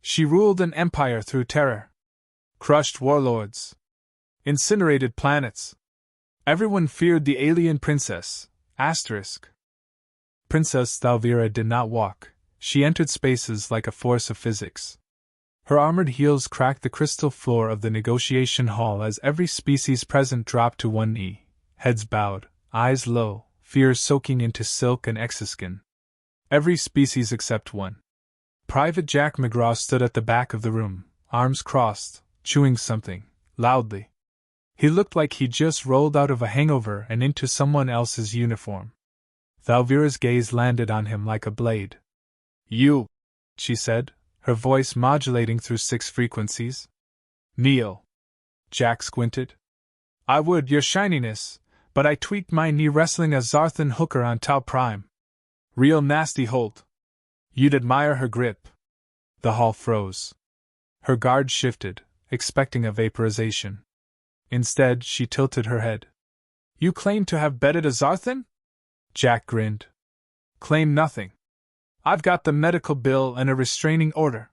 She ruled an empire through terror. Crushed warlords. Incinerated planets. Everyone feared the alien princess. Princess Thalvira did not walk. She entered spaces like a force of physics. Her armored heels cracked the crystal floor of the negotiation hall as every species present dropped to one knee, heads bowed, eyes low, fear soaking into silk and exoskin. Every species except one. Private Jack McGraw stood at the back of the room, arms crossed, chewing something, loudly. He looked like he'd just rolled out of a hangover and into someone else's uniform. Thalvira's gaze landed on him like a blade. "You," she said, her voice modulating through 6 frequencies. "Kneel." Jack squinted. "I would, your shininess, but I tweaked my knee wrestling a Zarthan hooker on Tau Prime. Real nasty hold. You'd admire her grip." The hall froze. Her guard shifted, expecting a vaporization. Instead, she tilted her head. "You claim to have bedded a Zarthan?" Jack grinned. "Claim nothing. I've got the medical bill and a restraining order."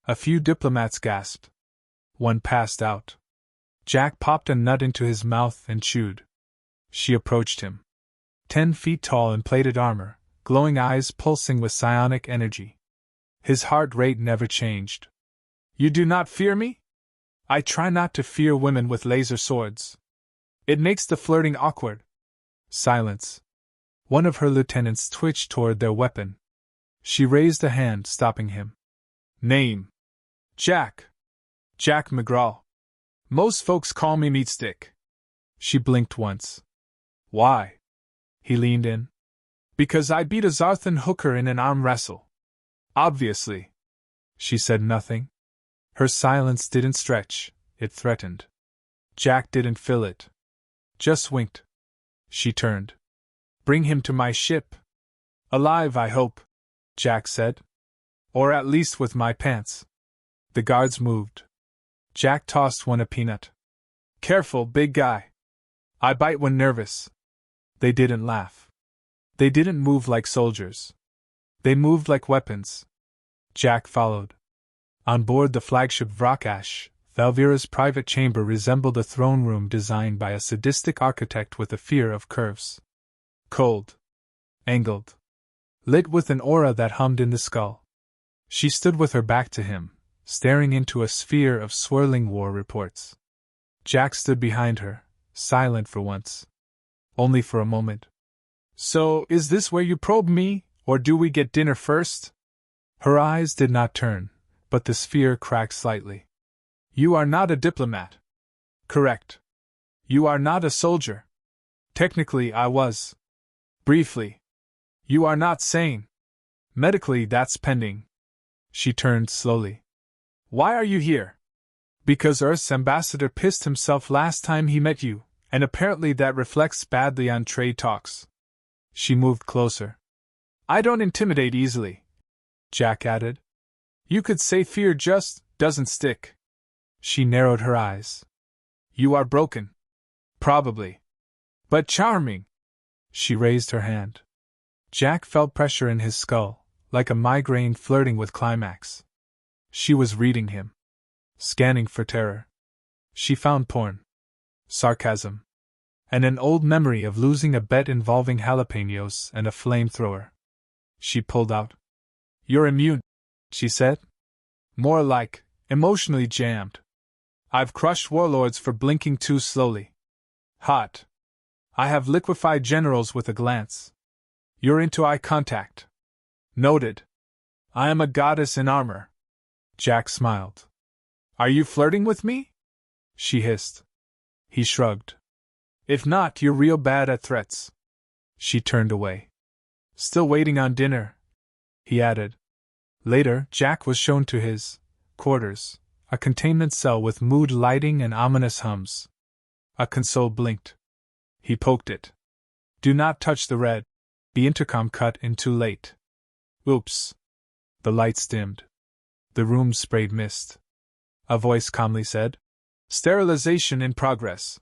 A few diplomats gasped. One passed out. Jack popped a nut into his mouth and chewed. She approached him. 10 feet tall in plated armor, glowing eyes pulsing with psionic energy. His heart rate never changed. "You do not fear me?" "I try not to fear women with laser swords. It makes the flirting awkward." Silence. One of her lieutenants twitched toward their weapon. She raised a hand, stopping him. "Name?" "Jack. Jack McGraw. Most folks call me Meatstick." She blinked once. "Why?" He leaned in. "Because I beat a Zarthan hooker in an arm wrestle." "Obviously." She said nothing. Her silence didn't stretch, it threatened. Jack didn't fill it. Just winked. She turned. "Bring him to my ship." "Alive, I hope," Jack said. "Or at least with my pants." The guards moved. Jack tossed one a peanut. "Careful, big guy. I bite when nervous." They didn't laugh. They didn't move like soldiers. They moved like weapons. Jack followed. On board the flagship Vrakash, Thalvira's private chamber resembled a throne room designed by a sadistic architect with a fear of curves. Cold. Angled. Lit with an aura that hummed in the skull. She stood with her back to him, staring into a sphere of swirling war reports. Jack stood behind her, silent for once. Only for a moment. "So, is this where you probe me, or do we get dinner first?" Her eyes did not turn, but the sphere cracked slightly. "You are not a diplomat." "Correct." "You are not a soldier." "Technically, I was. Briefly." "You are not sane." "Medically, that's pending." She turned slowly. "Why are you here?" "Because Earth's ambassador pissed himself last time he met you, and apparently that reflects badly on trade talks." She moved closer. "I don't intimidate easily," Jack added. "You could say fear just doesn't stick." She narrowed her eyes. "You are broken." "Probably. But charming." She raised her hand. Jack felt pressure in his skull, like a migraine flirting with climax. She was reading him. Scanning for terror. She found porn. Sarcasm. And an old memory of losing a bet involving jalapenos and a flamethrower. She pulled out. "You're immune," she said. "More like, emotionally jammed. I've crushed warlords for blinking too slowly. Hot. I have liquefied generals with a glance. You're into eye contact. Noted. I am a goddess in armor." Jack smiled. "Are you flirting with me?" she hissed. He shrugged. "If not, you're real bad at threats." She turned away. "Still waiting on dinner," he added. Later, Jack was shown to his quarters, a containment cell with mood lighting and ominous hums. A console blinked. He poked it. "Do not touch the red." The intercom cut in too late. "Oops." The lights dimmed. The room sprayed mist. A voice calmly said, "Sterilization in progress."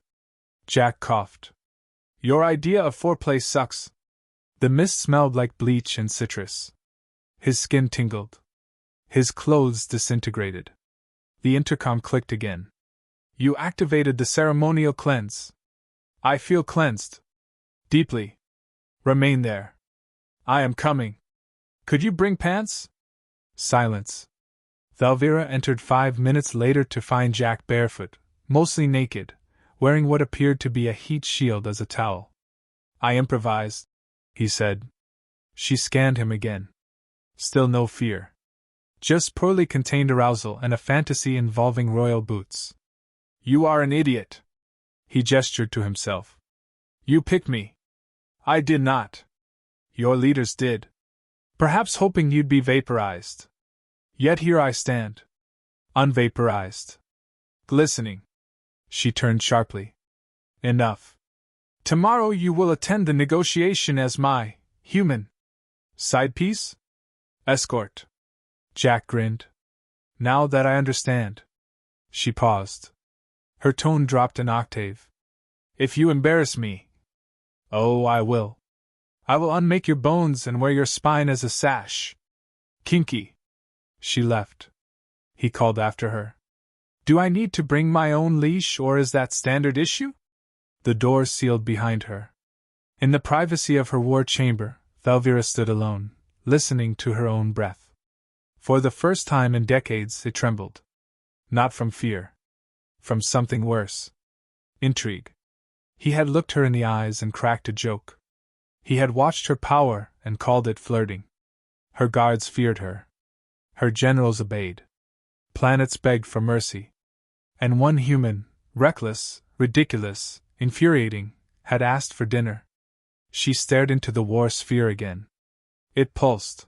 Jack coughed. "Your idea of foreplay sucks." The mist smelled like bleach and citrus. His skin tingled. His clothes disintegrated. The intercom clicked again. You activated the ceremonial cleanse. I feel cleansed. Deeply. Remain there. I am coming. Could you bring pants? Silence. Thalvira entered 5 minutes later to find Jack barefoot, mostly naked, wearing what appeared to be a heat shield as a towel. I improvised, he said. She scanned him again. Still no fear. Just poorly contained arousal and a fantasy involving royal boots. You are an idiot. He gestured to himself. You picked me. I did not. Your leaders did. Perhaps hoping you'd be vaporized. Yet here I stand. Unvaporized. Glistening. She turned sharply. Enough. Tomorrow you will attend the negotiation as my human side piece? Escort. Jack grinned. Now that I understand. She paused. Her tone dropped an octave. If you embarrass me. Oh, I will. I will unmake your bones and wear your spine as a sash. Kinky. She left. He called after her. Do I need to bring my own leash, or is that standard issue? The door sealed behind her. In the privacy of her war chamber, Thalvira stood alone, listening to her own breath. For the first time in decades it trembled. Not from fear. From something worse. Intrigue. He had looked her in the eyes and cracked a joke. He had watched her power and called it flirting. Her guards feared her. Her generals obeyed. Planets begged for mercy. And one human, reckless, ridiculous, infuriating, had asked for dinner. She stared into the war sphere again. It pulsed.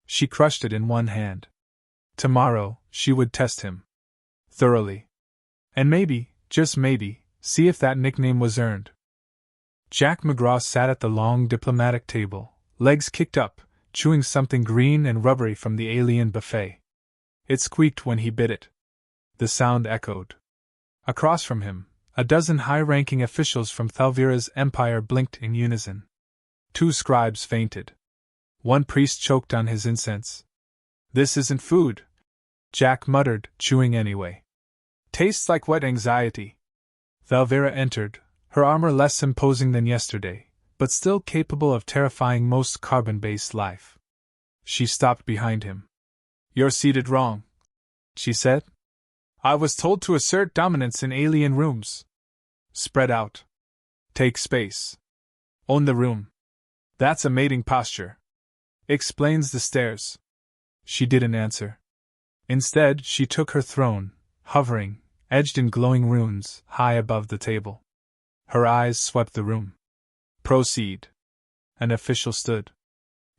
She crushed it in one hand. Tomorrow, she would test him. Thoroughly. And maybe, just maybe, see if that nickname was earned. Jack McGraw sat at the long diplomatic table, legs kicked up, chewing something green and rubbery from the alien buffet. It squeaked when he bit it. The sound echoed. Across from him, a dozen high-ranking officials from Thalvira's empire blinked in unison. 2 scribes fainted. 1 priest choked on his incense. This isn't food, Jack muttered, chewing anyway. Tastes like wet anxiety. Thalvira entered, her armor less imposing than yesterday, but still capable of terrifying most carbon-based life. She stopped behind him. You're seated wrong, she said. I was told to assert dominance in alien rooms. Spread out. Take space. Own the room. That's a mating posture. Explains the stairs. She didn't answer. Instead, she took her throne, hovering, edged in glowing runes, high above the table. Her eyes swept the room. Proceed. An official stood.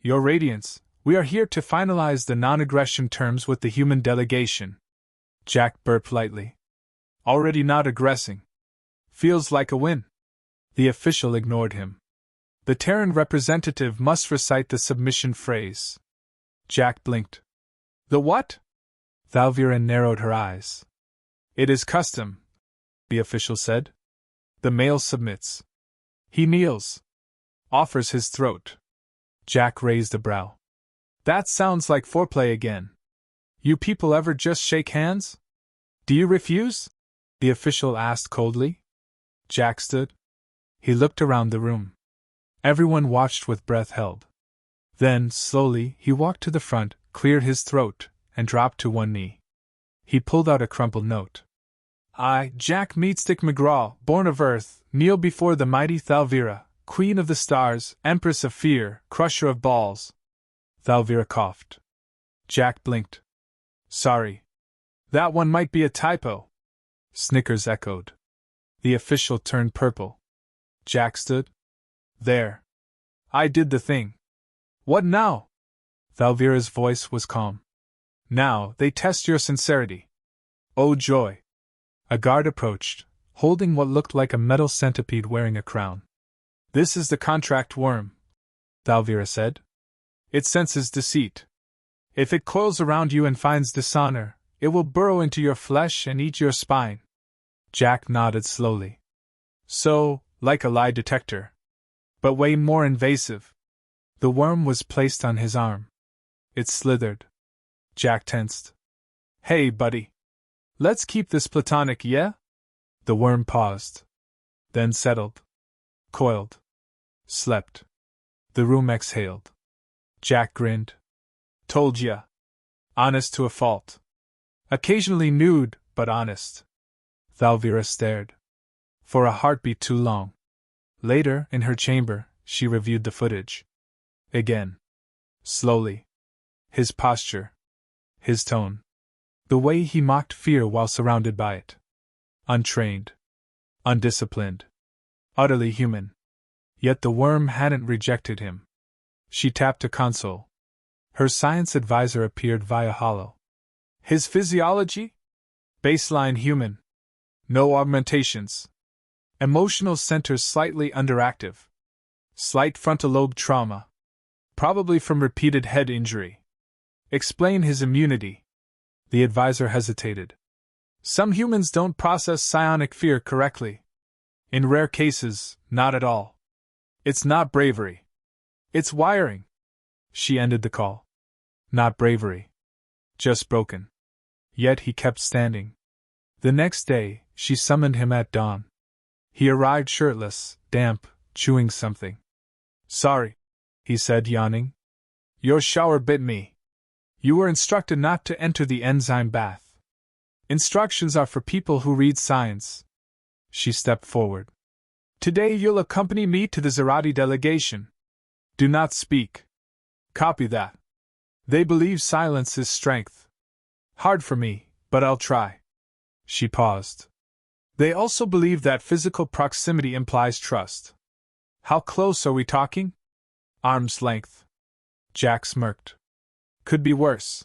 Your Radiance, we are here to finalize the non-aggression terms with the human delegation. Jack burped lightly. Already not aggressing. Feels like a win. The official ignored him. The Terran representative must recite the submission phrase. Jack blinked. The what? Thalvira narrowed her eyes. It is custom, the official said. The male submits. He kneels. Offers his throat. Jack raised a brow. That sounds like foreplay again. You people ever just shake hands? Do you refuse? The official asked coldly. Jack stood. He looked around the room. Everyone watched with breath held. Then, slowly, he walked to the front, cleared his throat, and dropped to one knee. He pulled out a crumpled note. I, Jack Meatstick McGraw, born of Earth, kneel before the mighty Thalvira, Queen of the Stars, Empress of Fear, Crusher of Balls. Thalvira coughed. Jack blinked. Sorry. That one might be a typo. Snickers echoed. The official turned purple. Jack stood. There. I did the thing. What now? Thalvira's voice was calm. Now, they test your sincerity. Oh joy. A guard approached, holding what looked like a metal centipede wearing a crown. This is the contract worm, Thalvira said. It senses deceit. If it coils around you and finds dishonor, it will burrow into your flesh and eat your spine. Jack nodded slowly. So, like a lie detector. But way more invasive. The worm was placed on his arm. It slithered. Jack tensed. Hey, buddy. Let's keep this platonic, yeah? The worm paused. Then settled. Coiled. Slept. The room exhaled. Jack grinned. Told ya. Honest to a fault. Occasionally nude, but honest. Thalvira stared. For a heartbeat too long. Later, in her chamber, she reviewed the footage. Again. Slowly. His posture. His tone. The way he mocked fear while surrounded by it. Untrained. Undisciplined. Utterly human. Yet the worm hadn't rejected him. She tapped a console. Her science advisor appeared via holo. His physiology? Baseline human. No augmentations. Emotional centers slightly underactive. Slight frontal lobe trauma. Probably from repeated head injury. Explain his immunity. The advisor hesitated. Some humans don't process psionic fear correctly. In rare cases, not at all. It's not bravery. It's wiring. She ended the call. Not bravery. Just broken. Yet he kept standing. The next day, she summoned him at dawn. He arrived shirtless, damp, chewing something. Sorry, he said, yawning. Your shower bit me. You were instructed not to enter the enzyme bath. Instructions are for people who read science. She stepped forward. Today you'll accompany me to the Zerati delegation. Do not speak. Copy that. They believe silence is strength. Hard for me, but I'll try. She paused. They also believe that physical proximity implies trust. How close are we talking? Arm's length. Jack smirked. Could be worse.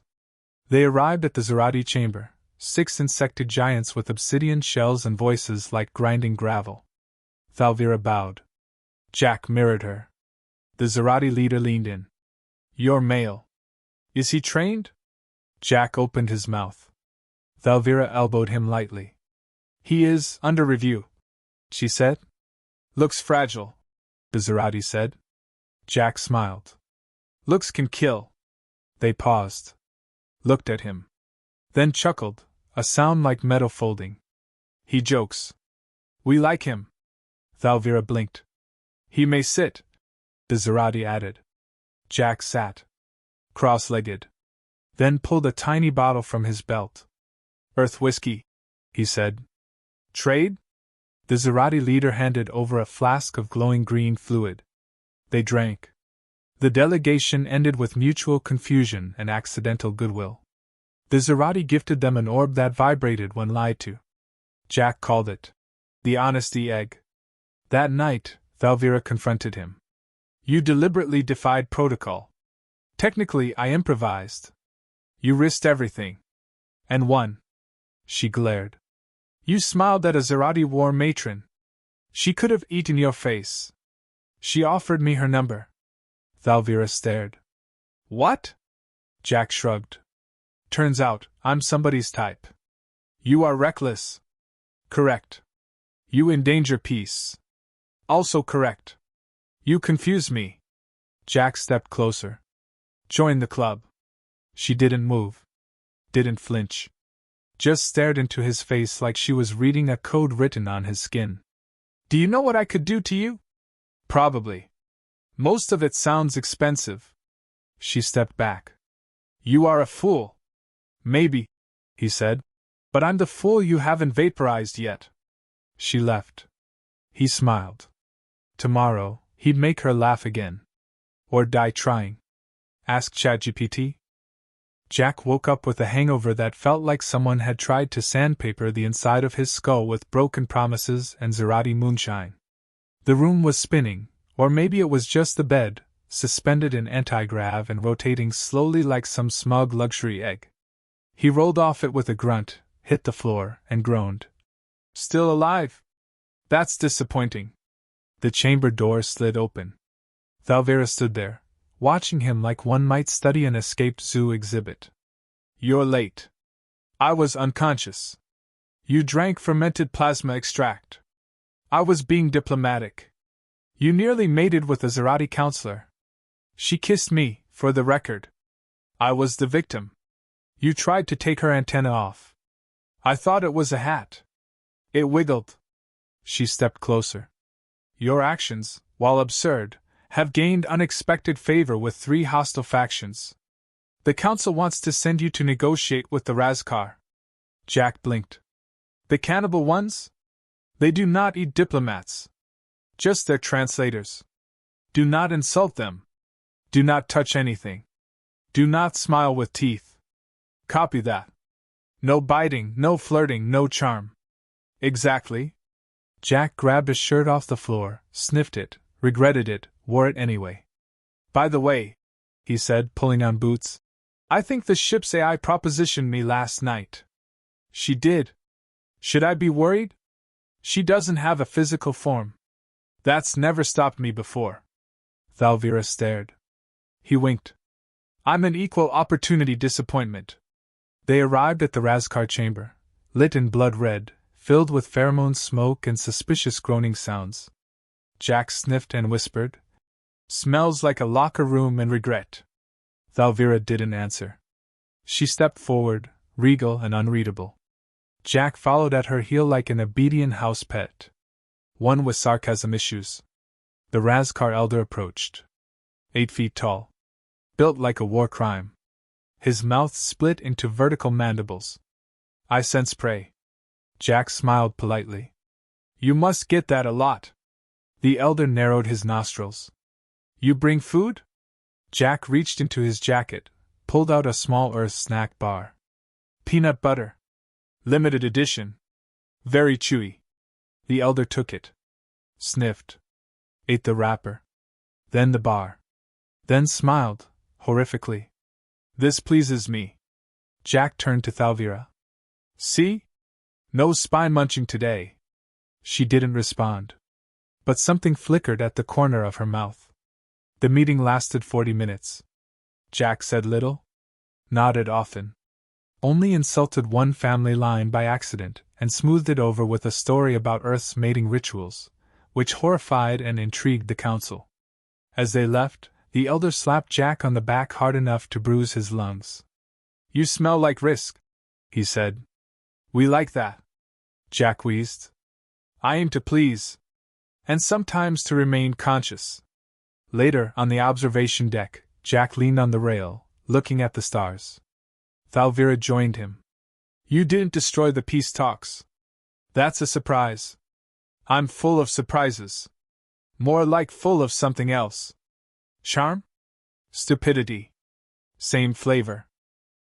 They arrived at the Zerati chamber, 6 insected giants with obsidian shells and voices like grinding gravel. Thalvira bowed. Jack mirrored her. The Zerati leader leaned in. You're male. Is he trained? Jack opened his mouth. Thalvira elbowed him lightly. He is under review, she said. Looks fragile, the Zerati said. Jack smiled. Looks can kill. They paused. Looked at him. Then chuckled, a sound like metal folding. He jokes. We like him. Thalvira blinked. He may sit, the Zerati added. Jack sat. Cross-legged. Then pulled a tiny bottle from his belt. Earth whiskey, he said. Trade? The Zerati leader handed over a flask of glowing green fluid. They drank. The delegation ended with mutual confusion and accidental goodwill. The Zerati gifted them an orb that vibrated when lied to. Jack called it the honesty egg. That night, Thalvira confronted him. You deliberately defied protocol. Technically, I improvised. You risked everything. And won. She glared. You smiled at a Zerati war matron. She could have eaten your face. She offered me her number. Thalvira stared. What? Jack shrugged. Turns out, I'm somebody's type. You are reckless. Correct. You endanger peace. Also correct. You confuse me. Jack stepped closer. Join the club. She didn't move. Didn't flinch. Just stared into his face like she was reading a code written on his skin. Do you know what I could do to you? Probably. Most of it sounds expensive. She stepped back. You are a fool. Maybe, he said. But I'm the fool you haven't vaporized yet. She left. He smiled. Tomorrow, he'd make her laugh again. Or die trying. Ask ChatGPT. Jack woke up with a hangover that felt like someone had tried to sandpaper the inside of his skull with broken promises and Zerati moonshine. The room was spinning, or maybe it was just the bed, suspended in anti-grav and rotating slowly like some smug luxury egg. He rolled off it with a grunt, hit the floor, and groaned. Still alive? That's disappointing. The chamber door slid open. Thalvira stood there, watching him like one might study an escaped zoo exhibit. You're late. I was unconscious. You drank fermented plasma extract. I was being diplomatic. You nearly mated with a Zerati counselor. She kissed me, for the record. I was the victim. You tried to take her antenna off. I thought it was a hat. It wiggled. She stepped closer. Your actions, while absurd, have gained unexpected favor with 3 hostile factions. The council wants to send you to negotiate with the Razkar. Jack blinked. The cannibal ones? They do not eat diplomats. Just their translators. Do not insult them. Do not touch anything. Do not smile with teeth. Copy that. No biting, no flirting, no charm. Exactly. Jack grabbed his shirt off the floor, sniffed it, regretted it, wore it anyway. By the way, he said, pulling on boots, I think the ship's AI propositioned me last night. She did. Should I be worried? She doesn't have a physical form. That's never stopped me before. Thalvira stared. He winked. I'm an equal opportunity disappointment. They arrived at the Razkar chamber, lit in blood red, filled with pheromone smoke and suspicious groaning sounds. Jack sniffed and whispered, Smells like a locker room and regret. Thalvira didn't answer. She stepped forward, regal and unreadable. Jack followed at her heel like an obedient house pet. One with sarcasm issues. The Razkar elder approached. 8 feet tall. Built like a war crime. His mouth split into vertical mandibles. I sense prey. Jack smiled politely. You must get that a lot. The elder narrowed his nostrils. You bring food? Jack reached into his jacket, pulled out a small Earth snack bar. Peanut butter. Limited edition. Very chewy. The elder took it. Sniffed. Ate the wrapper. Then the bar. Then smiled, horrifically. This pleases me. Jack turned to Thalvira. See? No spine munching today. She didn't respond. But something flickered at the corner of her mouth. The meeting lasted 40 minutes. Jack said little. Nodded often. Only insulted one family line by accident and smoothed it over with a story about Earth's mating rituals, which horrified and intrigued the council. As they left, the elder slapped Jack on the back hard enough to bruise his lungs. You smell like risk, he said. We like that. Jack wheezed. I aim to please. And sometimes to remain conscious. Later, on the observation deck, Jack leaned on the rail, looking at the stars. Thalvira joined him. You didn't destroy the peace talks. That's a surprise. I'm full of surprises. More like full of something else. Charm? Stupidity. Same flavor.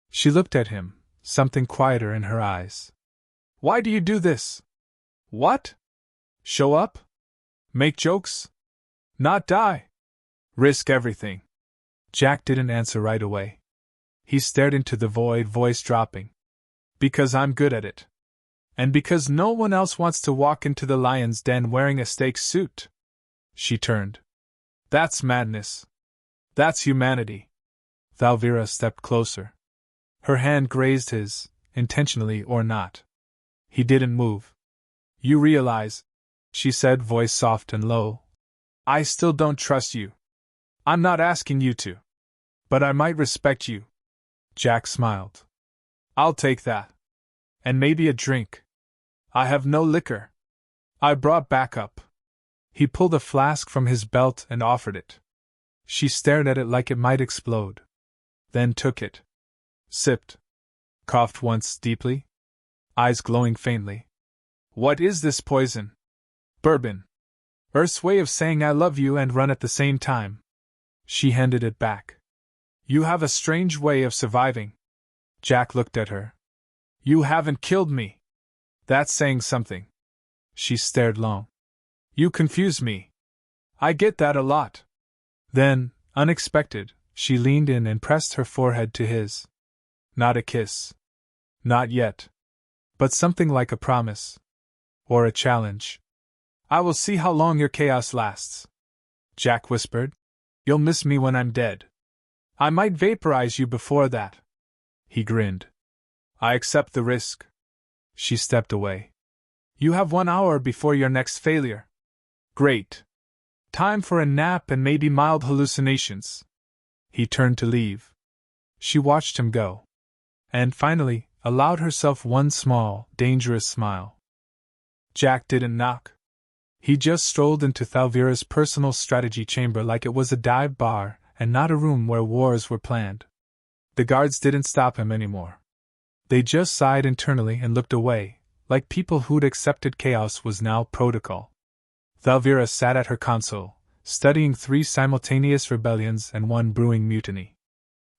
She looked at him, something quieter in her eyes. Why do you do this? What? Show up? Make jokes? Not die? Risk everything. Jack didn't answer right away. He stared into the void, voice dropping. Because I'm good at it. And because no one else wants to walk into the lion's den wearing a steak suit. She turned. That's madness. That's humanity. Thalvira stepped closer. Her hand grazed his, intentionally or not. He didn't move. You realize, she said, voice soft and low, I still don't trust you. I'm not asking you to. But I might respect you. Jack smiled. I'll take that. And maybe a drink. I have no liquor. I brought backup. He pulled a flask from his belt and offered it. She stared at it like it might explode. Then took it. Sipped. Coughed once deeply. Eyes glowing faintly. What is this poison? Bourbon. Earth's way of saying I love you and run at the same time. She handed it back. You have a strange way of surviving. Jack looked at her. You haven't killed me. That's saying something. She stared long. You confuse me. I get that a lot. Then, unexpected, she leaned in and pressed her forehead to his. Not a kiss. Not yet. But something like a promise. Or a challenge. I will see how long your chaos lasts. Jack whispered. You'll miss me when I'm dead. I might vaporize you before that. He grinned. I accept the risk. She stepped away. You have 1 hour before your next failure. Great. Time for a nap and maybe mild hallucinations. He turned to leave. She watched him go. and finally, allowed herself one small, dangerous smile. Jack didn't knock. He just strolled into Thalvira's personal strategy chamber like it was a dive bar and not a room where wars were planned. The guards didn't stop him anymore. They just sighed internally and looked away, like people who'd accepted chaos was now protocol. Thalvira sat at her console, studying 3 simultaneous rebellions and 1 brewing mutiny.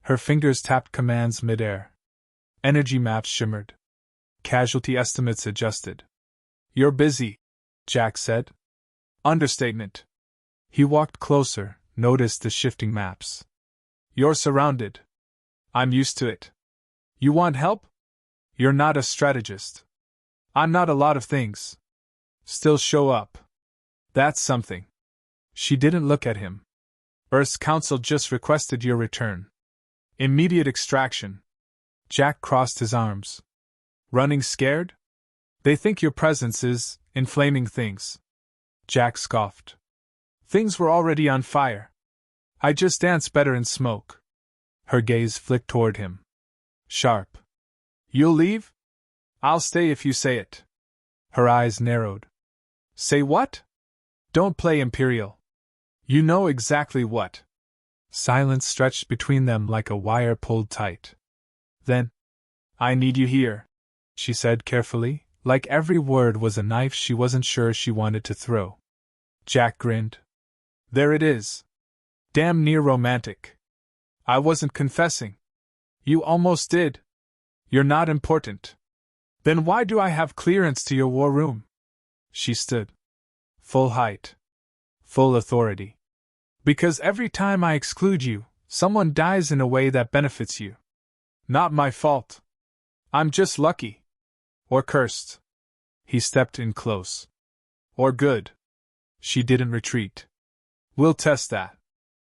Her fingers tapped commands mid-air. Energy maps shimmered. Casualty estimates adjusted. "You're busy," Jack said. Understatement. He walked closer, noticed the shifting maps. "You're surrounded. I'm used to it. You want help? You're not a strategist. I'm not a lot of things. Still show up. That's something." She didn't look at him. "Earth's Council just requested your return. Immediate extraction." Jack crossed his arms. "Running scared? They think your presence is inflaming things." Jack scoffed. "Things were already on fire. I just dance better in smoke." Her gaze flicked toward him. Sharp. "You'll leave? I'll stay if you say it." Her eyes narrowed. "Say what? Don't play Imperial. You know exactly what." Silence stretched between them like a wire pulled tight. "Then, I need you here," she said carefully, like every word was a knife she wasn't sure she wanted to throw. Jack grinned. "There it is. Damn near romantic. I wasn't confessing. You almost did. You're not important. Then why do I have clearance to your war room?" She stood. Full height. Full authority. "Because every time I exclude you, someone dies in a way that benefits you. Not my fault. I'm just lucky. Or cursed." He stepped in close. "Or good." She didn't retreat. "We'll test that."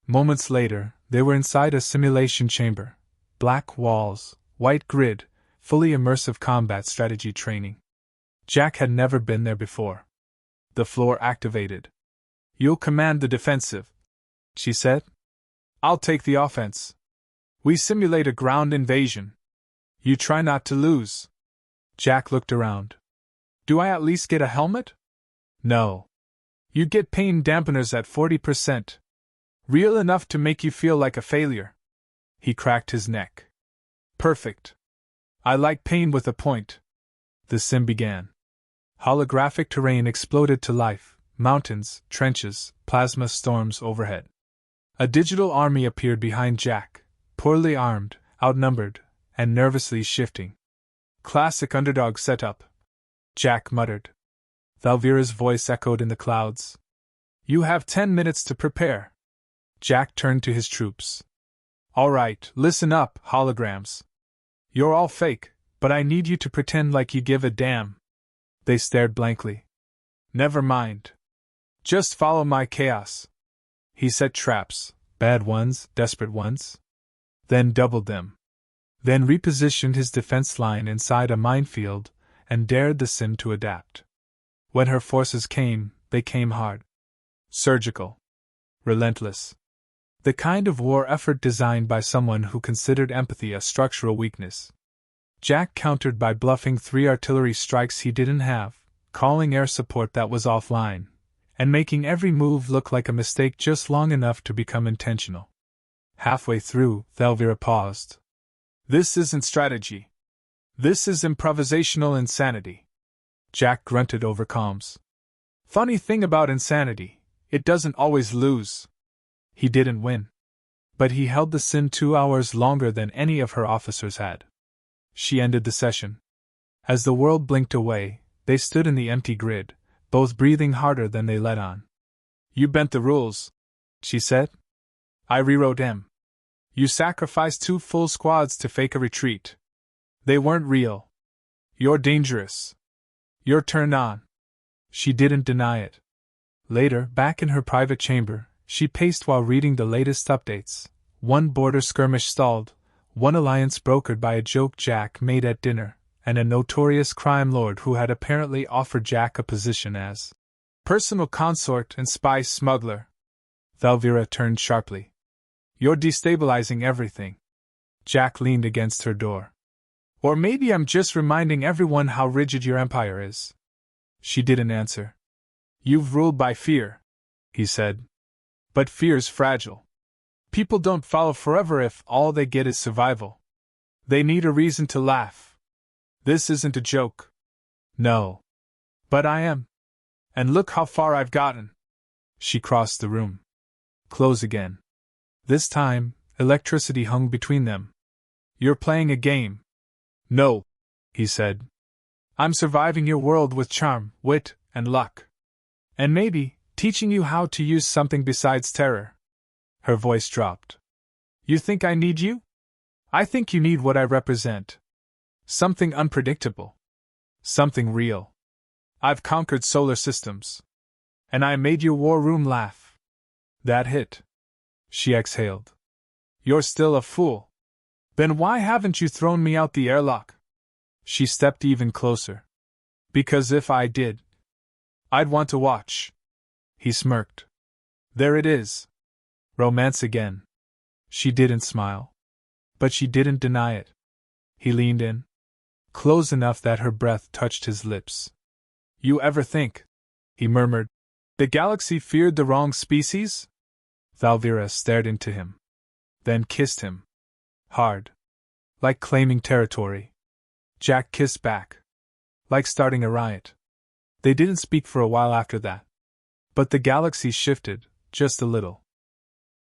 Moments later, they were inside a simulation chamber. Black walls, white grid, fully immersive combat strategy training. Jack had never been there before. The floor activated. "You'll command the defensive," she said. "I'll take the offense. We simulate a ground invasion. You try not to lose." Jack looked around. "Do I at least get a helmet?" "No. You get pain dampeners at 40%. Real enough to make you feel like a failure." He cracked his neck. "Perfect. I like pain with a point." The sim began. Holographic terrain exploded to life, mountains, trenches, plasma storms overhead. A digital army appeared behind Jack, poorly armed, outnumbered, and nervously shifting. "Classic underdog setup," Jack muttered. Thalvira's voice echoed in the clouds. "You have 10 minutes to prepare." Jack turned to his troops. "All right, listen up, holograms. You're all fake, but I need you to pretend like you give a damn." They stared blankly. "Never mind. Just follow my chaos." He set traps, bad ones, desperate ones. Then doubled them. Then repositioned his defense line inside a minefield and dared the sim to adapt. When her forces came, they came hard. Surgical. Relentless. The kind of war effort designed by someone who considered empathy a structural weakness. Jack countered by bluffing 3 artillery strikes he didn't have, calling air support that was offline, and making every move look like a mistake just long enough to become intentional. Halfway through, Thalvira paused. "This isn't strategy. This is improvisational insanity." Jack grunted over comms. "Funny thing about insanity, it doesn't always lose." He didn't win. But he held the sim 2 hours longer than any of her officers had. She ended the session. As the world blinked away, they stood in the empty grid, both breathing harder than they let on. "You bent the rules," she said. "I rewrote them. You sacrificed 2 full squads to fake a retreat. They weren't real. You're dangerous. You're turned on." She didn't deny it. Later, back in her private chamber, she paced while reading the latest updates. One border skirmish stalled, one alliance brokered by a joke Jack made at dinner, and a notorious crime lord who had apparently offered Jack a position as personal consort and spy smuggler. Thalvira turned sharply. "You're destabilizing everything." Jack leaned against her door. Or maybe I'm just reminding everyone how rigid your empire is. She didn't answer. You've ruled by fear, he said. But fear's fragile. People don't follow forever if all they get is survival. They need a reason to laugh. This isn't a joke. No. But I am. And look how far I've gotten. She crossed the room. Close again. This time, electricity hung between them. You're playing a game. No, he said. I'm surviving your world with charm, wit, and luck. And maybe, teaching you how to use something besides terror. Her voice dropped. You think I need you? I think you need what I represent. Something unpredictable. Something real. I've conquered solar systems. And I made your war room laugh. That hit. She exhaled. You're still a fool. Then why haven't you thrown me out the airlock? She stepped even closer. Because if I did, I'd want to watch. He smirked. There it is. Romance again. She didn't smile. But she didn't deny it. He leaned in. Close enough that her breath touched his lips. You ever think, he murmured, the galaxy feared the wrong species? Thalvira stared into him. Then kissed him. Hard. Like claiming territory. Jack kissed back. Like starting a riot. They didn't speak for a while after that. But the galaxy shifted, just a little.